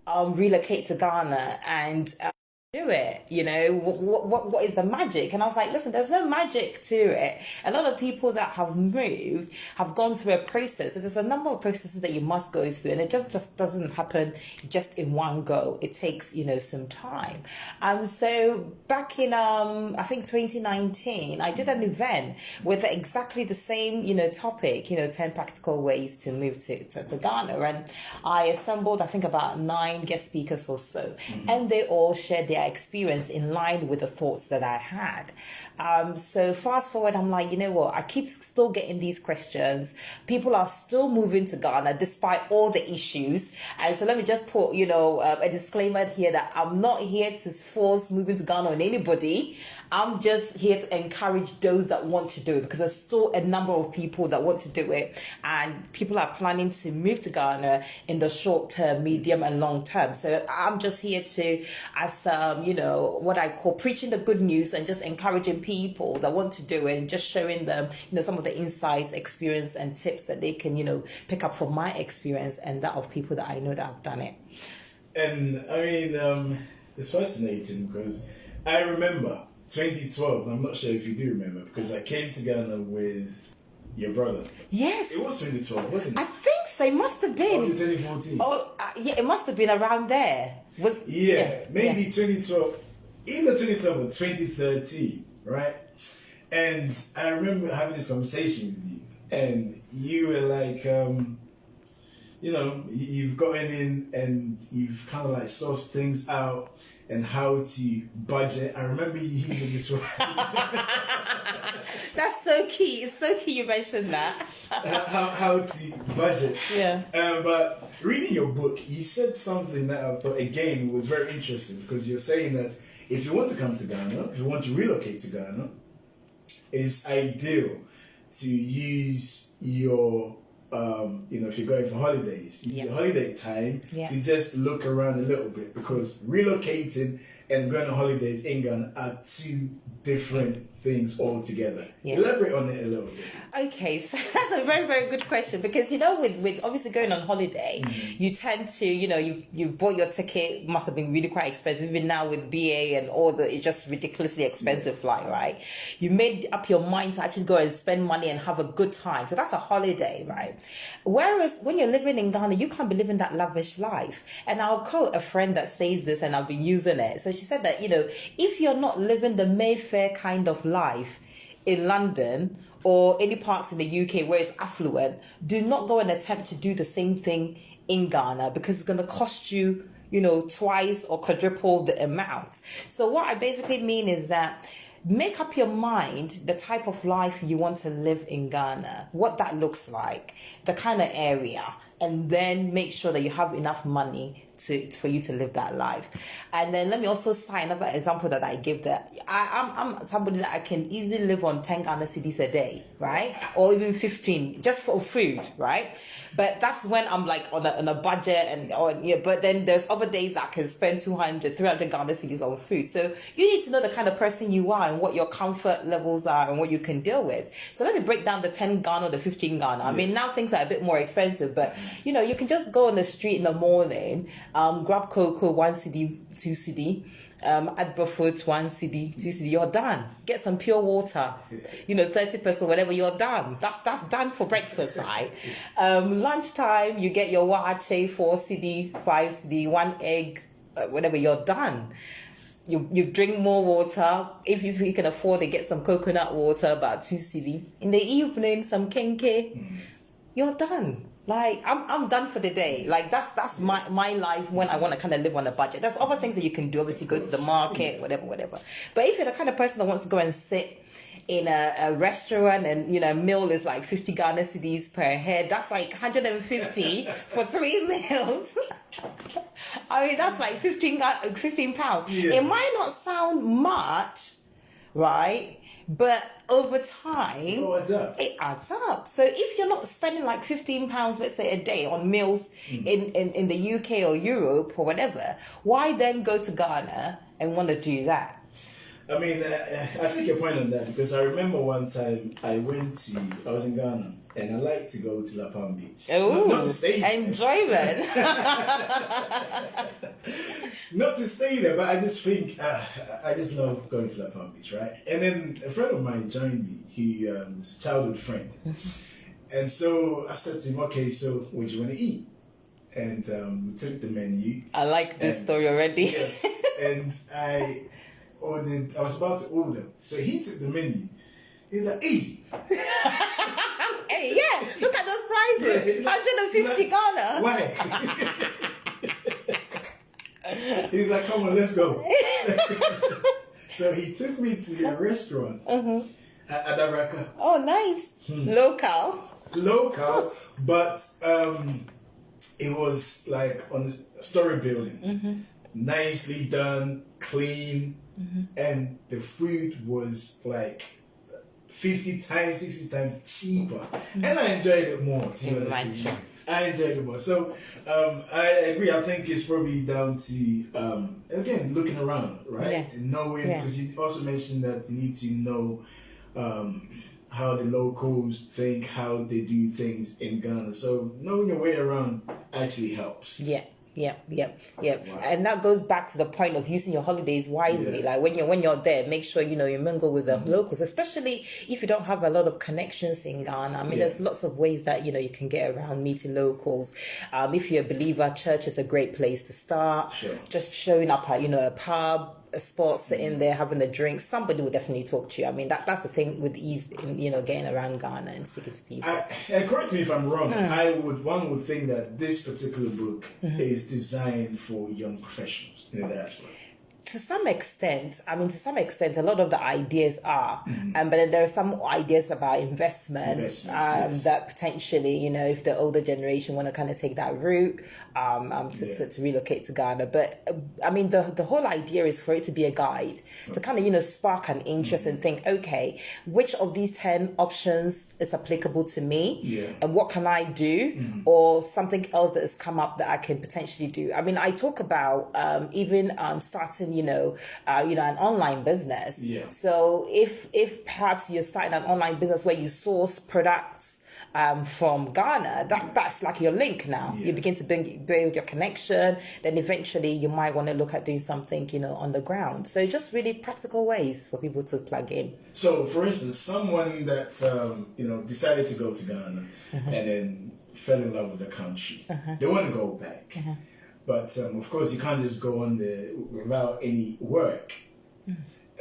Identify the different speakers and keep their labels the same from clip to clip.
Speaker 1: relocate to Ghana and do it. What is the magic? And I was like, listen, there's no magic to it. A lot of people that have moved have gone through a process. So there's a number of processes that you must go through, and it just doesn't happen just in one go. It takes some time. So back in I think 2019, I did an event with exactly the same topic, 10 practical ways to move to Ghana, and I assembled I think about 9 guest speakers or so, and they all shared their experience in line with the thoughts that I had. So fast forward, I'm like, what? I keep still getting these questions. People are still moving to Ghana despite all the issues. And so let me just put, a disclaimer here that I'm not here to force moving to Ghana on anybody. I'm just here to encourage those that want to do it, because there's still a number of people that want to do it, and people are planning to move to Ghana in the short term, medium and long term. So I'm just here to, as what I call preaching the good news, and just encouraging people that want to do it, and just showing them some of the insights, experience and tips that they can pick up from my experience and that of people that I know that have done it.
Speaker 2: And I mean, it's fascinating because I remember 2012, I'm not sure if you do remember, because I came to Ghana with your brother.
Speaker 1: Yes.
Speaker 2: It was 2012, wasn't it?
Speaker 1: I think so. It must have been.
Speaker 2: Or 2014.
Speaker 1: Oh, yeah, it must have been around there.
Speaker 2: Maybe 2012, either 2012 or 2013, right? And I remember having this conversation with you, and you were like, you've gotten in and you've kind of like sourced things out and how to budget. I remember you using this word.
Speaker 1: That's so key. It's so key you mentioned that.
Speaker 2: how to budget.
Speaker 1: Yeah.
Speaker 2: But reading your book, you said something that I thought, again, was very interesting, because you're saying that if you want to come to Ghana, if you want to relocate to Ghana, it's ideal to use your if you're going for holidays, use your holiday time to just look around a little bit, because relocating and going on holidays in Ghana are two different things altogether. Elaborate on it a little bit.
Speaker 1: Okay, so that's a very, very good question, because with obviously going on holiday, you tend to, you've bought your ticket, must have been really quite expensive, even now with BA and all it's just ridiculously expensive flight, right? You made up your mind to actually go and spend money and have a good time. So that's a holiday, right? Whereas when you're living in Ghana, you can't be living that lavish life. And I'll quote a friend that says this, and I've been using it. So she said that, if you're not living the Mayfair kind of life in London or any parts in the UK where it's affluent, do not go and attempt to do the same thing in Ghana, because it's going to cost you, twice or quadruple the amount. So what I basically mean is that make up your mind the type of life you want to live in Ghana, what that looks like, the kind of area, and then make sure that you have enough money for you to live that life. And then let me also cite another example that I give, that I'm somebody that I can easily live on 10 Ghana cedis a day, right? Or even 15, just for food, right? But that's when I'm like on a budget, but then there's other days that I can spend 200, 300 Ghana cedis on food. So you need to know the kind of person you are and what your comfort levels are and what you can deal with. So let me break down the 10 Ghana, the 15 Ghana. I mean, now things are a bit more expensive, but you can just go on the street in the morning, grab cocoa, 1 cedi, 2 cedi, add food, 1 cedi, 2 cedi, you're done. Get some pure water, 30%, whatever, you're done. That's done for breakfast, right? Lunchtime, you get your wache, 4 cedi, 5 cedi, 1 egg, whatever, you're done. You drink more water. If you can afford it, get some coconut water, about 2 cedi. In the evening, some kenke, you're done. Like, I'm done for the day. Like, that's my life when I want to kind of live on a budget. There's other things that you can do. Obviously, go to the market, whatever. But if you're the kind of person that wants to go and sit in a restaurant and, a meal is like 50 Ghana cedis per head, that's like 150 for 3 meals. I mean, that's like 15 pounds.
Speaker 2: Yeah.
Speaker 1: It might not sound much, right? But over time, it adds up. So if you're not spending like 15 pounds, let's say, a day on meals in the UK or Europe or whatever, why then go to Ghana and want to do that?
Speaker 2: I mean, I take your point on that, because I remember one time I was in Ghana, and I like to go to La Palm Beach.
Speaker 1: Oh,
Speaker 2: not to stay.
Speaker 1: Enjoyment.
Speaker 2: not to stay there, but I just think I just love going to that Palm Beach, right? And then a friend of mine joined me. He was a childhood friend, and so I said to him, "Okay, so what do you want to eat?" And we took the menu.
Speaker 1: I like this story already.
Speaker 2: Yes, and I was about to order, so he took the menu. He's like, "Hey."
Speaker 1: Hey, yeah, look at those prices. 150 Ghana.
Speaker 2: Why? He's like, "Come on, let's go." So he took me to a restaurant at Adaraka.
Speaker 1: Oh, nice. Local,
Speaker 2: but it was like on a story building, nicely done, clean, and the food was like 50 times, 60 times cheaper, and I enjoyed it more. To be honest, I enjoyed it more. So I agree. I think it's probably down to again looking around, right?
Speaker 1: Yeah.
Speaker 2: And knowing, because you also mentioned that you need to know how the locals think, how they do things in Ghana. So knowing your way around actually helps.
Speaker 1: Yeah. Wow. And that goes back to the point of using your holidays wisely.
Speaker 2: Yeah.
Speaker 1: Like when you're there, make sure you mingle with the locals, especially if you don't have a lot of connections in Ghana. I mean, there's lots of ways that you can get around meeting locals. If you're a believer, church is a great place to start.
Speaker 2: Sure.
Speaker 1: Just showing up at a pub, a spot, sitting there having a drink, somebody will definitely talk to you. I mean, that's the thing with ease in getting around Ghana and speaking to people.
Speaker 2: And correct me if I'm wrong. One would think that this particular book is designed for young professionals in the diaspora.
Speaker 1: To some extent, a lot of the ideas are, but then there are some ideas about investment that potentially, if the older generation want to kind of take that route to relocate to Ghana. But I mean, the whole idea is for it to be a guide to kind of, spark an interest and think, okay, which of these 10 options is applicable to me?
Speaker 2: Yeah.
Speaker 1: And what can I do? Or something else that has come up that I can potentially do. I mean, I talk about even starting an online business.
Speaker 2: Yeah.
Speaker 1: So if perhaps you're starting an online business where you source products from Ghana, that's like your link now.
Speaker 2: Yeah.
Speaker 1: You begin to build your connection. Then eventually you might want to look at doing something, on the ground. So just really practical ways for people to plug in.
Speaker 2: So, for instance, someone that decided to go to Ghana and then fell in love with the country, they want to go back. But of course, you can't just go on there without any work.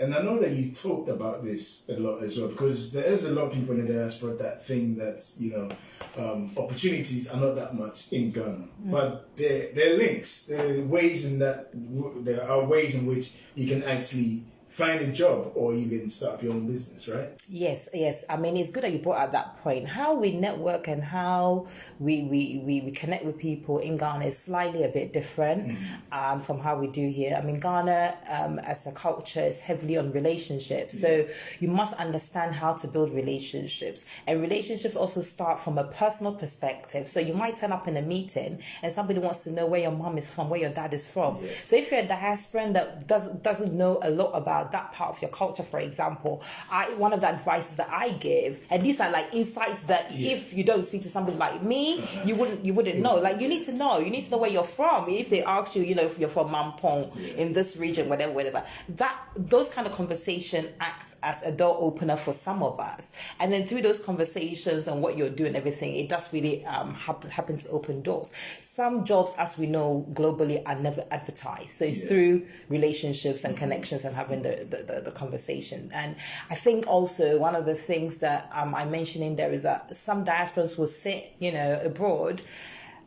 Speaker 2: And I know that you talked about this a lot as well, because there is a lot of people in the diaspora that think that opportunities are not that much in Ghana, but there are links. There are ways in which you can actually find a job or even start your own business, right? Yes.
Speaker 1: I mean, it's good that you brought up that point. How we network and how we connect with people in Ghana is slightly a bit different from how we do here. I mean, Ghana as a culture is heavily on relationships. So you must understand how to build relationships. And relationships also start from a personal perspective. So you might turn up in a meeting and somebody wants to know where your mom is from, where your dad is from. Yeah. So if you're a diasporan that doesn't know a lot about that part of your culture, for example, one of the advices that I give, and these are like insights that if you don't speak to somebody like me, you wouldn't know. Like you need to know where you're from. If they ask you, if you're from Mampong in this region, whatever, those kind of conversation act as a door opener for some of us. And then through those conversations and what you're doing, everything, it does really happen to open doors. Some jobs, as we know globally, are never advertised. So it's through relationships and connections and having the conversation. And I think also one of the things that I mentioned in there is that some diasporans will sit, abroad,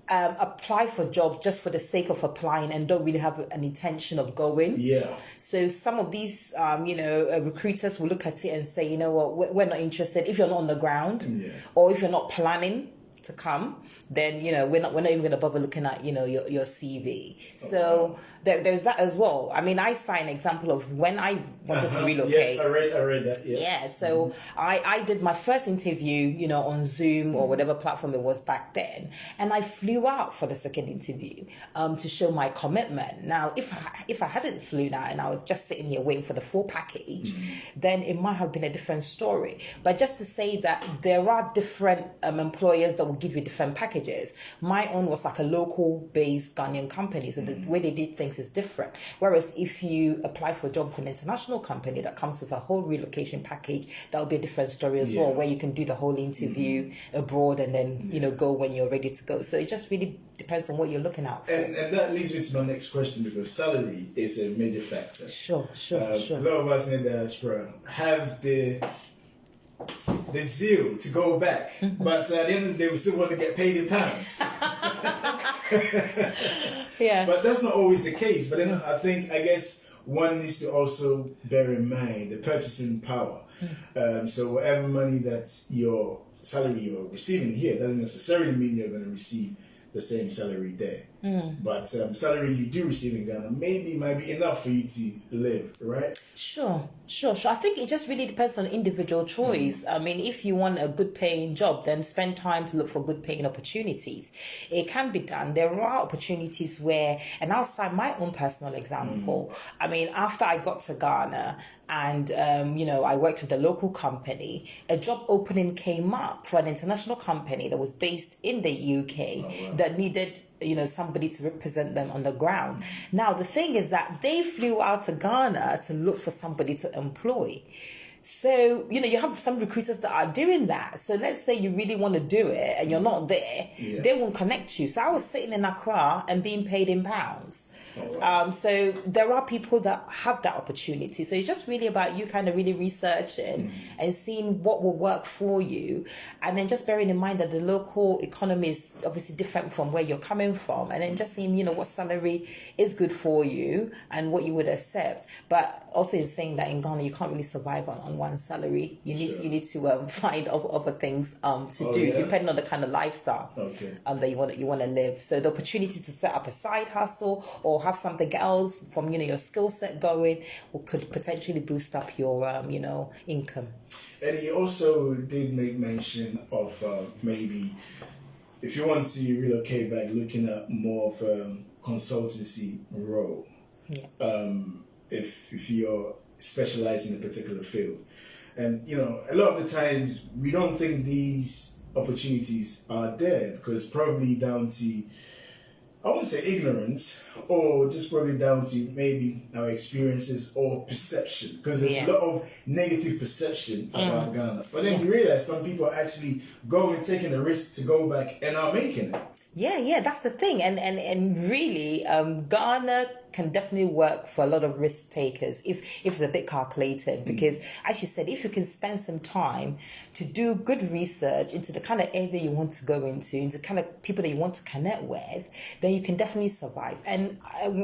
Speaker 1: apply for jobs just for the sake of applying and don't really have an intention of going. Yeah. So some of these, recruiters will look at it and say, you know what, we're not interested if you're not on the ground or if you're not planning to come, then we're not even going to bother looking at your CV. So there's that as well. I mean, I saw an example of when I wanted to relocate.
Speaker 2: Yes, I read that.
Speaker 1: Yeah. So I did my first interview, on Zoom or whatever platform it was back then, and I flew out for the second interview to show my commitment. Now, if I hadn't flown out and I was just sitting here waiting for the full package, then it might have been a different story. But just to say that there are different employers that will give you different packages. My own was like a local-based Ghanaian company, so the way they did things is different. Whereas if you apply for a job for an international company that comes with a whole relocation package, that will be a different story as well, where you can do the whole interview abroad and then go when you're ready to go. So it just really depends on what you're looking at for.
Speaker 2: And that leads me to my next question, because salary is a major factor.
Speaker 1: Sure.
Speaker 2: A lot of us in the diaspora have the zeal to go back, but at the end of the day, we still want to get paid in pounds. But that's not always the case. But then I guess one needs to also bear in mind the purchasing power. So whatever money that your salary you're receiving here doesn't necessarily mean you're going to receive the same salary there. But the salary you do receive in Ghana might be enough for you to live, right?
Speaker 1: Sure. I think it just really depends on individual choice. I mean, if you want a good paying job, then spend time to look for good paying opportunities. It can be done. There are opportunities where, and I'll cite my own personal example. I mean, after I got to Ghana and, I worked with a local company, a job opening came up for an international company that was based in the UK that needed somebody to represent them on the ground. Now, the thing is that they flew out to Ghana to look for somebody to employ. So, you have some recruiters that are doing that. So let's say you really want to do it and you're not there, they won't connect you. So I was sitting in Accra and being paid in pounds. So there are people that have that opportunity. So it's just really about you kind of really researching and seeing what will work for you. And then just bearing in mind that the local economy is obviously different from where you're coming from. And then just seeing, what salary is good for you and what you would accept. But also in saying that in Ghana, you can't really survive on one salary. You need to find other things to do, depending on the kind of lifestyle that you want to live. So the opportunity to set up a side hustle or have something else from your skill set going could potentially boost up your income.
Speaker 2: And he also did make mention of maybe if you want to relocate back, looking at more of a consultancy role. If you're specialized in a particular field. And, a lot of the times we don't think these opportunities are there because probably down to, I wouldn't say ignorance, or just probably down to maybe our experiences or perception, because there's a lot of negative perception about Ghana. But then you realize some people are actually going, taking the risk to go back and are making it.
Speaker 1: Yeah, that's the thing. And really, Ghana can definitely work for a lot of risk takers if it's a bit calculated, because as you said, if you can spend some time to do good research into the kind of area you want to go into the kind of people that you want to connect with, then you can definitely survive. And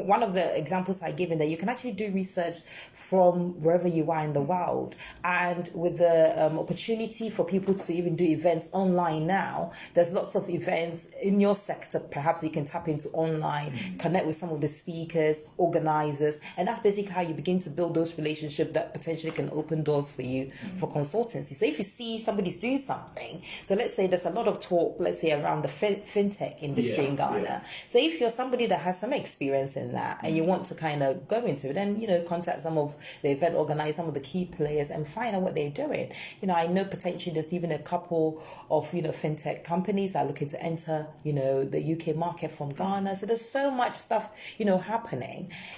Speaker 1: one of the examples I give in there, you can actually do research from wherever you are in the world. And with the opportunity for people to even do events online now, there's lots of events in your sector. Perhaps you can tap into online, connect with some of the speakers, organizers, and that's basically how you begin to build those relationships that potentially can open doors for you for consultancy. So if you see somebody's doing something, so let's say there's a lot of talk, let's say around the fintech industry in Ghana. So if you're somebody that has some experience in that and you want to kind of go into it, then contact some of the event organizers, some of the key players, and find out what they're doing. I know potentially there's even a couple of fintech companies that are looking to enter the UK market from Ghana. So there's so much stuff happening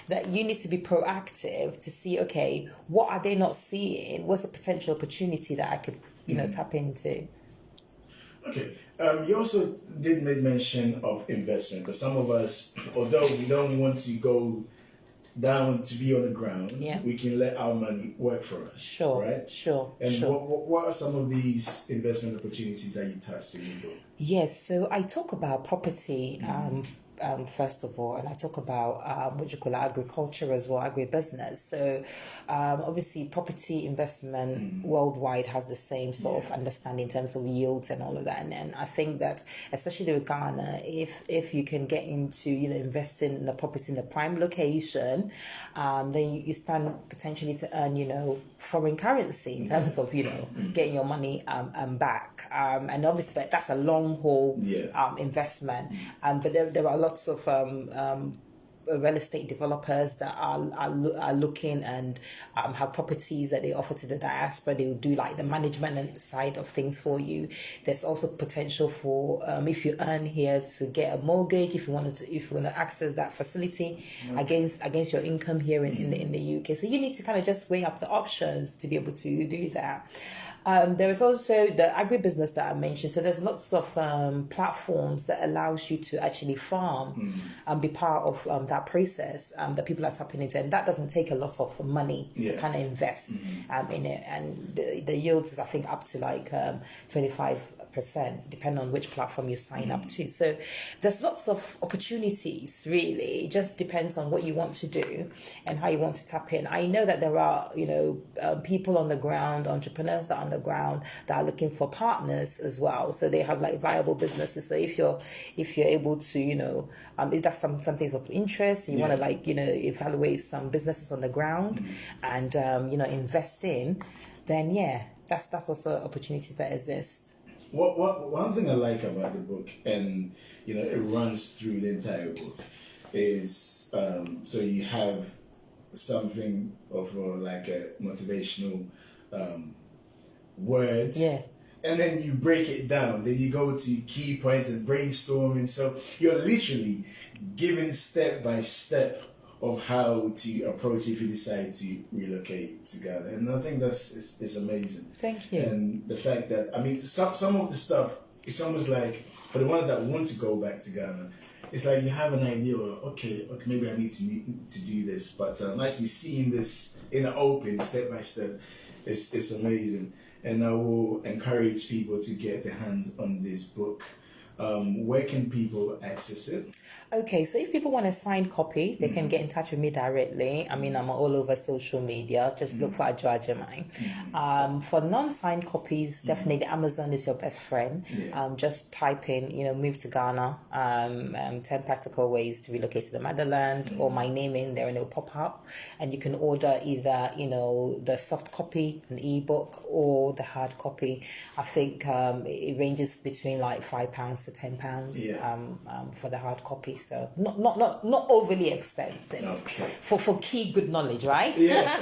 Speaker 1: that you need to be proactive to see, okay, what are they not seeing? What's the potential opportunity that I could, tap into?
Speaker 2: Okay. You also did make mention of investment, because some of us, although we don't want to go down to be on the ground, we can let our money work for us. Sure. Right?
Speaker 1: Sure.
Speaker 2: And what are some of these investment opportunities that you touched in your book?
Speaker 1: Yes, so I talk about property first of all, and I talk about agriculture as well, agribusiness. So obviously property investment worldwide has the same sort of understanding in terms of yields and all of that. And I think that especially with Ghana, if you can get into investing in the property in the prime location, then you stand potentially to earn foreign currency in terms of getting your money back. And obviously that's a long haul investment. But there are lots of real estate developers that are looking and have properties that they offer to the diaspora. They will do like the management side of things for you. There's also potential for if you earn here to get a mortgage if you want to access that facility against your income here in the UK. So you need to kind of just weigh up the options to be able to do that. There is also the agribusiness that I mentioned. So there's lots of platforms that allows you to actually farm and be part of that process that people are tapping into, and that doesn't take a lot of money to kind of invest in it. And the yields is I think up to like 25%, depending on which platform you sign up to. So there's lots of opportunities. Really, it just depends on what you want to do and how you want to tap in. I know that there are people on the ground, entrepreneurs that are on the ground that are looking for partners as well. So they have like viable businesses. So if you're able to if that's some things of interest, you want to evaluate some businesses on the ground and invest in, then that's also an opportunity that exists.
Speaker 2: One thing I like about the book, and it runs through the entire book, is so you have something of like a motivational word, and then you break it down. Then you go to key points and brainstorming. So you're literally given step by step of how to approach if you decide to relocate to Ghana, and I think it's amazing.
Speaker 1: Thank you.
Speaker 2: And the fact that some of the stuff, it's almost like for the ones that want to go back to Ghana, it's like you have an idea of okay, maybe I need to do this, but actually seeing this in the open, step by step, it's amazing. And I will encourage people to get their hands on this book. Where can people access it?
Speaker 1: Okay, so if people want a signed copy, they can get in touch with me directly. I mean, I'm all over social media. Just look for Adwoa Ajimai. For non-signed copies, definitely Amazon is your best friend. Just type in, move to Ghana, 10 practical ways to relocate to the motherland, or my name in there and it'll pop up. And you can order either, the soft copy, an ebook, or the hard copy. I think it ranges between like £5 to £10 for the hard copy. So not overly expensive.
Speaker 2: Okay.
Speaker 1: For key good knowledge, right?
Speaker 2: Yes.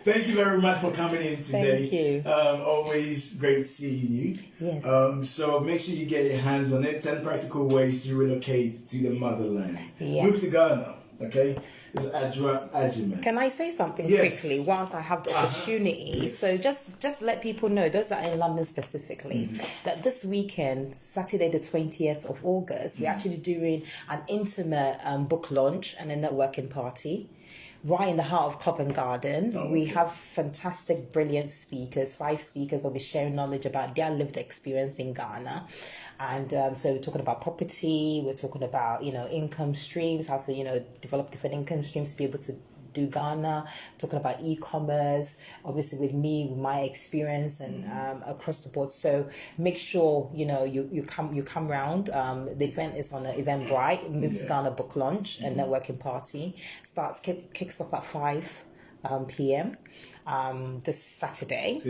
Speaker 2: Thank you very much for coming in today.
Speaker 1: Thank you.
Speaker 2: Always great seeing you.
Speaker 1: Yes.
Speaker 2: So make sure you get your hands on it. 10 practical ways to relocate to the motherland. Move to Ghana. Okay. It's Adwoa Ajimai.
Speaker 1: Can I say something quickly whilst I have the opportunity? So just let people know, those that are in London specifically, that this weekend, Saturday the 20th of August, we're actually doing an intimate book launch and a networking party right in the heart of Covent Garden. We have fantastic, brilliant speakers, 5 speakers that will be sharing knowledge about their lived experience in Ghana. And so we're talking about property, we're talking about, income streams, how to, develop different income streams to be able to do Ghana, talking about e-commerce, obviously with me, with my experience and across the board. So make sure, you come round. The event is on the Eventbrite, Move to Ghana book launch and networking party. Kicks off at 5 p.m. This Saturday.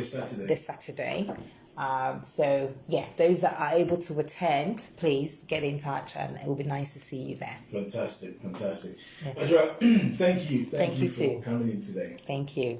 Speaker 1: So those that are able to attend, please get in touch and it will be nice to see you there.
Speaker 2: Fantastic. Adwoa, thank you.
Speaker 1: Thank you
Speaker 2: for
Speaker 1: too.
Speaker 2: coming in today.
Speaker 1: Thank you.